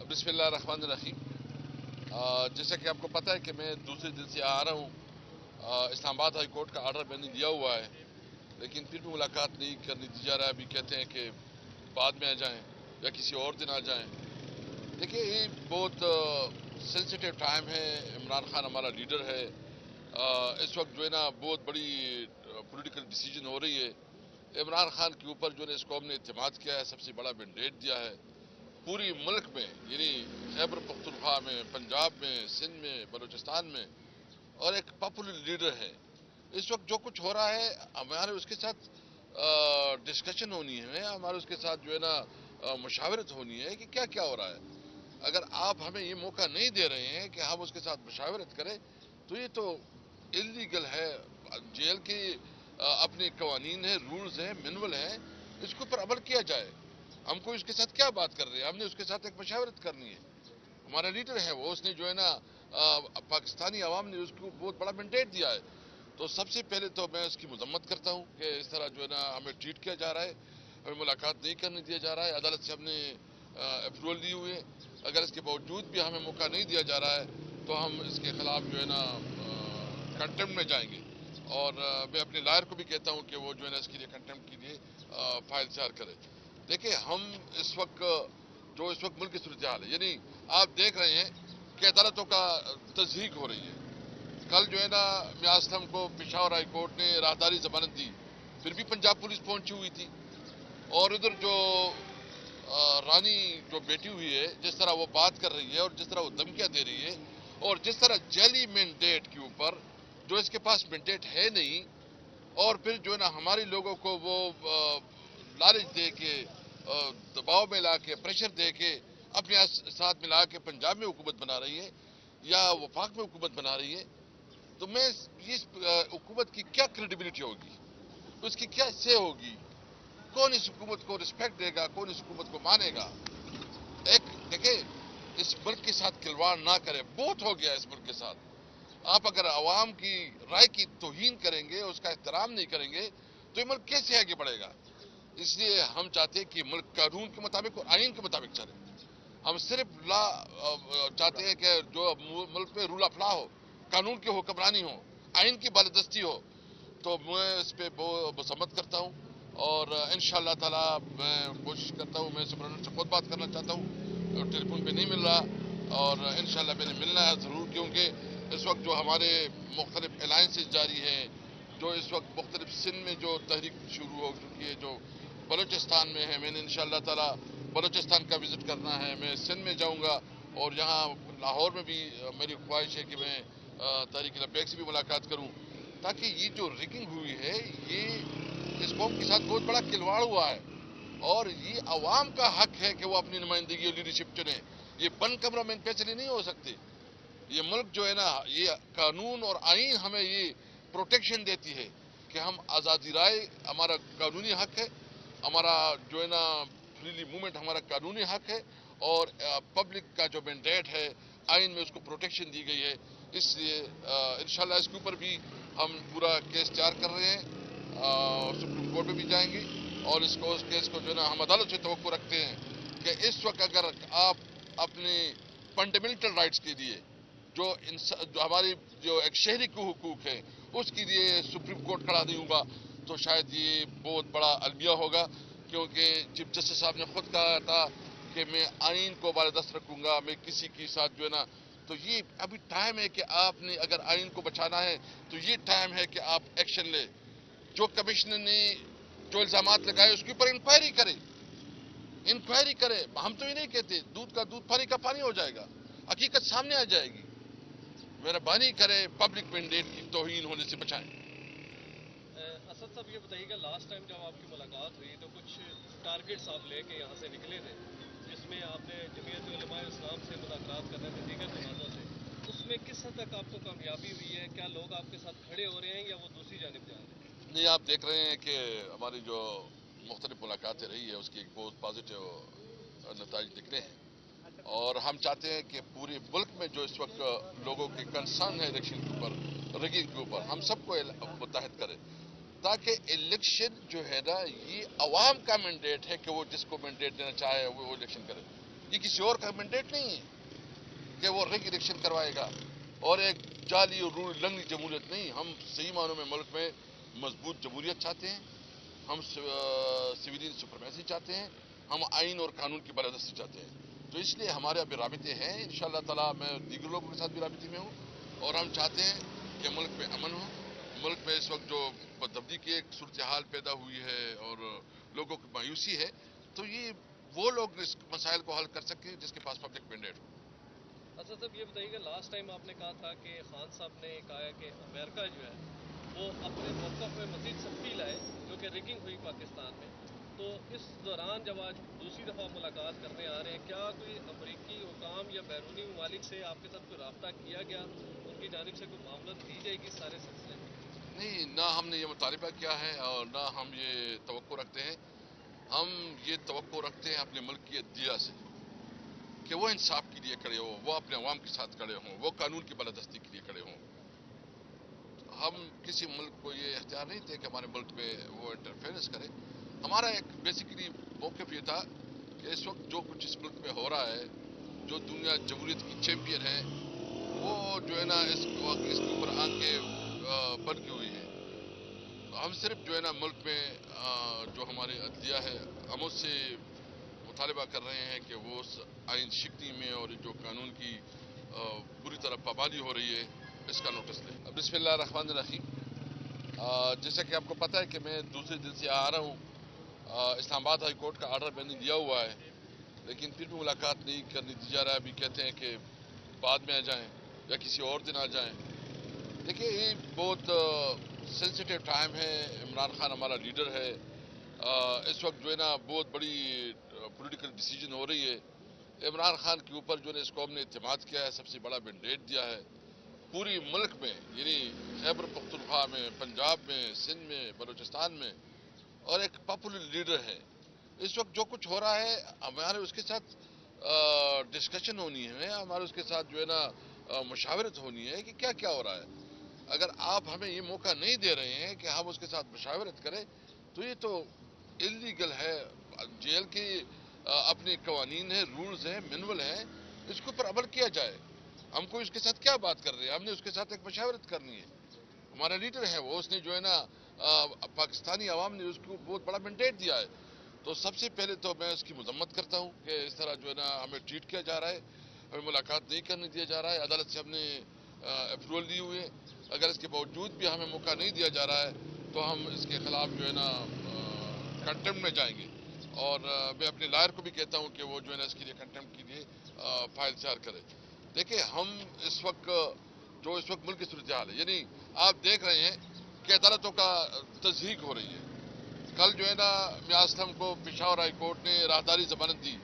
बिस्मिल्लाहिर्रहमानिर्रहीम। जैसा कि आपको पता है कि मैं दूसरे दिन से आ रहा हूँ। इस्लामाबाद हाई कोर्ट का आर्डर मैंने दिया हुआ है, लेकिन फिर भी मुलाकात नहीं करने दी जा रहा है। अभी कहते हैं कि बाद में आ जाएं या किसी और दिन आ जाएं। देखिए, ये बहुत सेंसिटिव टाइम है। इमरान खान हमारा लीडर है। इस वक्त जो है ना बहुत बड़ी पॉलिटिकल डिसीजन हो रही है। इमरान खान के ऊपर जो है इस कौम ने इत्तेमाद किया है, सबसे बड़ा मैंडेट दिया है पूरी मुल्क में, यानी खैबर पख्तूनख्वा में, पंजाब में, सिंध में, बलूचिस्तान में, और एक पॉपुलर लीडर है। इस वक्त जो कुछ हो रहा है, हमारे उसके साथ डिस्कशन होनी है, हमारे उसके साथ जो है ना मुशावरत होनी है कि क्या क्या हो रहा है। अगर आप हमें ये मौका नहीं दे रहे हैं कि हम उसके साथ मुशावरत करें, तो ये तो इलीगल है। जेल के अपने कवानीन है, रूल्स हैं, मैनुअल हैं, इसके ऊपर अमल किया जाए। हमको इसके साथ क्या बात कर रहे हैं? हमने उसके साथ एक मशावरत करनी है। हमारा लीडर है वो, उसने जो है ना पाकिस्तानी आवाम ने उसको बहुत बड़ा मैंडेट दिया है। तो सबसे पहले तो मैं उसकी मजम्मत करता हूँ कि इस तरह जो है ना हमें ट्रीट किया जा रहा है, हमें मुलाकात नहीं करने दिया जा रहा है। अदालत से हमने अप्रूवल ली हुई है। अगर इसके बावजूद भी हमें मौका नहीं दिया जा रहा है, तो हम इसके खिलाफ जो है ना कंटेम्प्ट में जाएंगे। और मैं अपने लॉयर को भी कहता हूँ कि वो जो है ना इसके लिए कंटेम्प्ट के लिए फाइल तैयार करे। देखिए, हम इस वक्त जो इस वक्त मुल्क की सूरत हाल है, यानी आप देख रहे हैं कि अदालतों का तज़हीक हो रही है। कल जो है ना मियां असलम को पेशावर हाई कोर्ट ने राहदारी जमानत दी, फिर भी पंजाब पुलिस पहुंची हुई थी। और इधर जो रानी जो बैठी हुई है, जिस तरह वो बात कर रही है और जिस तरह वो धमकियां दे रही है, और जिस तरह जेली मैंडेट के ऊपर, जो इसके पास मैंडेट है नहीं, और फिर जो है ना हमारे लोगों को वो लालच दे के, दबाव में ला के, प्रेशर दे के अपने साथ मिला के पंजाब में हुकूमत बना रही है या वफाक में हुकूमत बना रही है। तो मैं इस हुकूमत की क्या क्रेडिबिलिटी होगी, उसकी क्या से होगी? कौन इस हुकूमत को रिस्पेक्ट देगा, कौन इस हुकूमत को मानेगा? एक देखे, इस मुल्क के साथ खिलवाड़ ना करे, बहुत हो गया इस मुल्क के साथ। आप अगर आवाम की राय की तौहीन करेंगे, उसका एहतराम नहीं करेंगे, तो ये मुल्क कैसे आगे बढ़ेगा? इसलिए हम चाहते हैं कि मुल्क कानून के मुताबिक और आइन के मुताबिक चले। हम सिर्फ चाहते हैं कि जो मुल्क में रूल ऑफ लॉ हो, कानून की हुक्मरानी हो, आइन की बालादस्ती हो। तो मैं इस पर मसम्मत करता हूँ, और इंशाअल्लाह ताला मैं कोशिश करता हूँ। मैं सुब्रमण्यम से खुद बात करना चाहता हूँ, टेलीफोन पे नहीं मिल रहा, और इंशाअल्लाह मैंने मिलना है ज़रूर, क्योंकि इस वक्त जो हमारे मुख्तलिफ अलायंसेस जारी हैं, जो इस वक्त मुख्तलिफ सिंध में जो तहरीक शुरू हो चुकी है, जो बलूचिस्तान में है, मैंने इंशाअल्लाह ताला बलूचिस्तान का विज़िट करना है। मैं सिंध में जाऊँगा, और यहाँ लाहौर में भी मेरी ख्वाहिश है कि मैं तहरीक लब्बैक से भी मुलाकात करूँ, ताकि ये जो रिगिंग हुई है, ये इस कौम के साथ बहुत बड़ा खिलवाड़ हुआ है। और ये अवाम का हक है कि वो अपनी नुमाइंदगी और लीडरशिप चुने। ये बंद कमरा में फैसले नहीं हो सकते। ये मुल्क जो है ना, ये कानून और आइन हमें ये प्रोटेक्शन देती है कि हम आज़ादी राय, हमारा कानूनी हक है। हमारा जो है ना फ्रीली मूवमेंट हमारा कानूनी हक है, और पब्लिक का जो मैंडेट है, आइन में उसको प्रोटेक्शन दी गई है। इसलिए इंशाल्लाह इसके ऊपर भी हम पूरा केस तैयार कर रहे हैं, सुप्रीम कोर्ट में भी जाएंगे। और इस केस को जो है ना हम अदालत से तवक्को रखते हैं कि इस वक्त अगर आप अपने फंडामेंटल राइट्स के लिए, जो हमारी जो एक शहरी के हुकूक है, उसके लिए सुप्रीम कोर्ट खड़ा नहीं होगा, तो शायद ये बहुत बड़ा अलमिया होगा। क्योंकि चीफ जस्टिस साहब ने खुद कहा था कि मैं आइन को बालादस्त रखूंगा, मैं किसी के साथ जो है ना। तो ये अभी टाइम है कि आपने अगर आइन को बचाना है, तो ये टाइम है कि आप एक्शन ले। जो कमिश्नर ने जो इल्जाम लगाए, उसके ऊपर इंक्वायरी करे, इंक्वायरी करे। हम तो ये नहीं कहते दूध का दूध, पानी का पानी हो जाएगा, हकीकत सामने आ जाएगी। मेहरबानी करें, पब्लिक मैंडेट की तौहीन होने से बचाएं। असद साहब, ये बताइएगा, लास्ट टाइम जब आपकी मुलाकात हुई तो कुछ टारगेट्स आप लेके यहाँ से निकले थे, जिसमें आपने जमीयत उलमा इस्लाम से मुलाकात करने थे, दीगर जमातों से। उसमें किस हद तक आपको कामयाबी हुई है? क्या लोग आपके साथ खड़े हो रहे हैं या वो दूसरी जानिब जा रहे हैं? नहीं, आप देख रहे हैं कि हमारी जो मुख्तलिफ मुलाकातें रही है, उसकी एक बहुत पॉजिटिव नताइज निकले हैं। और हम चाहते हैं कि पूरे मुल्क में जो इस वक्त लोगों के कंसर्न है इलेक्शन के ऊपर, रिगिंग के ऊपर, हम सबको मुत्तहद करें, ताकि इलेक्शन जो है ना, ये अवाम का मैंडेट है कि वो जिसको मैंडेट देना चाहे वो इलेक्शन करे। یہ کسی اور کا مینڈیٹ نہیں ہے کہ وہ ریگ الیکشن کروائے گا اور ایک جعلی اور رنگی جمہوریت نہیں. ہم صحیح معنوں میں ملک میں مضبوط جمہوریت چاہتے ہیں, ہم سویلین سپرمیسی چاہتے ہیں, ہم آئین اور قانون کی بالادستی چاہتے ہیں. تو اس لیے ہمارے ابھی رابطے ہیں, انشاءاللہ تعالیٰ میں دیگر لوگوں کے ساتھ بھی رابطے میں ہوں, اور ہم چاہتے ہیں کہ ملک میں امن ہو. ملک میں اس وقت جو بدبدی کی ایک صورتحال پیدا ہوئی ہے اور لوگوں کی مایوسی ہے, تو یہ وہ لوگ اس مسائل کو حل کر سکیں جس کے پاس پبلک مینڈیٹ ہو. اسد صاحب یہ بتائیے کہ لاسٹ ٹائم آپ نے کہا تھا کہ خان صاحب نے کہا کہ امریکہ جو ہے وہ اپنے موقف میں مزید سختی لائے جو کہ ریگنگ ہوئی پاکستان میں. تو اس دوران جب آج دوسری دفعہ ملاقات کرنے آ رہے ہیں, کیا کوئی امریکی حکام یا بیرونی ممالک سے آپ کے ساتھ کوئی رابطہ کیا گیا, ان کی جانب سے کوئی معاملت دی جائے گی اس سارے سلسلے میں؟ نہیں, نہ ہم نے یہ مطالبہ کیا ہے اور نہ ہم یہ توقع رکھتے ہیں. ہم یہ توقع رکھتے ہیں اپنے ملک کی عدلیہ سے کہ وہ انصاف کے لیے کھڑے ہوں, وہ اپنے عوام کے ساتھ کھڑے ہوں, وہ قانون کی بالادستی کے لیے کھڑے ہوں. ہم کسی ملک کو یہ اختیار نہیں دیں کہ ہمارے ملک میں وہ انٹرفیئرنس کرے. ہمارا ایک بیسیکلی موقف یہ تھا کہ اس وقت جو کچھ اس ملک میں ہو رہا ہے, جو دنیا جمہوریت کی چیمپئن ہے, وہ جو ہے نا اس کے اوپر آنکھیں بند کی ہوئی ہیں. ہم صرف جو ہے نا ملک میں جو ہمارے عدلیہ ہے, ہم اس سے مطالبہ کر رہے ہیں کہ وہ اس آئین شکنی میں اور جو قانون کی بری طرح پابندی ہو رہی ہے اس کا نوٹس لیں. بسم اللہ الرحمن الرحیم. جیسا کہ آپ کو پتہ ہے کہ میں دوسرے دن سے آ رہا ہوں. اسلام آباد ہائی کورٹ کا آرڈر میں نے دیا ہوا ہے, لیکن پھر بھی ملاقات نہیں کرنے دی جا رہا ہے. ابھی کہتے ہیں کہ بعد میں آ جائیں یا کسی اور دن آ جائیں. دیکھیے, یہ بہت سینسیٹیو ٹائم ہے. عمران خان ہمارا لیڈر ہے. اس وقت جو ہے نا بہت بڑی پولیٹیکل ڈیسیجن ہو رہی ہے. عمران خان کے اوپر جو ہے اس قوم نے اعتماد کیا ہے, سب سے بڑا مینڈیٹ دیا ہے پوری ملک میں, یعنی خیبر پختونخوا میں, پنجاب میں, سندھ میں, بلوچستان میں, اور ایک پاپولر لیڈر ہے. اس وقت جو کچھ ہو رہا ہے ہمارے اس کے ساتھ ڈسکشن ہونی ہے, ہمارے اس کے ساتھ جو ہے نا مشاورت ہونی ہے کہ کیا کیا ہو رہا ہے. اگر آپ ہمیں یہ موقع نہیں دے رہے ہیں کہ ہم اس کے ساتھ مشاورت کریں تو یہ تو انلیگل ہے. جیل کی اپنے قوانین ہیں, رولز ہیں, مینول ہیں, اس کے اوپر عمل کیا جائے. ہم کو اس کے ساتھ کیا بات کر رہے ہیں, ہم نے اس کے ساتھ ایک مشاورت کرنی ہے. ہمارا لیڈر ہے وہ, اس نے جو ہے نا پاکستانی عوام نے اس کو بہت بڑا مینڈیٹ دیا ہے. تو سب سے پہلے تو میں اس کی مذمت کرتا ہوں کہ اس طرح جو ہے نا ہمیں ٹریٹ کیا جا رہا ہے, ہمیں ملاقات نہیں کرنے دیا جا رہا ہے. عدالت سے ہم نے اپروول لی ہوئی ہے. اگر اس کے باوجود بھی ہمیں موقع نہیں دیا جا رہا ہے تو ہم اس کے خلاف جو ہے نا کنٹمپٹ میں جائیں گے. اور میں اپنے لائر کو بھی کہتا ہوں کہ وہ جو ہے نا اس کے لیے کنٹمپٹ کے لیے فائل تیار کرے. دیکھیں, ہم اس وقت ملک کی صورتحال ہے, یعنی آپ دیکھ رہے ہیں کہ عدالتوں کا تضحیق ہو رہی ہے. کل جو ہے نا میاں اسلم کو پشاور ہائی کورٹ نے راہداری ضمانت دی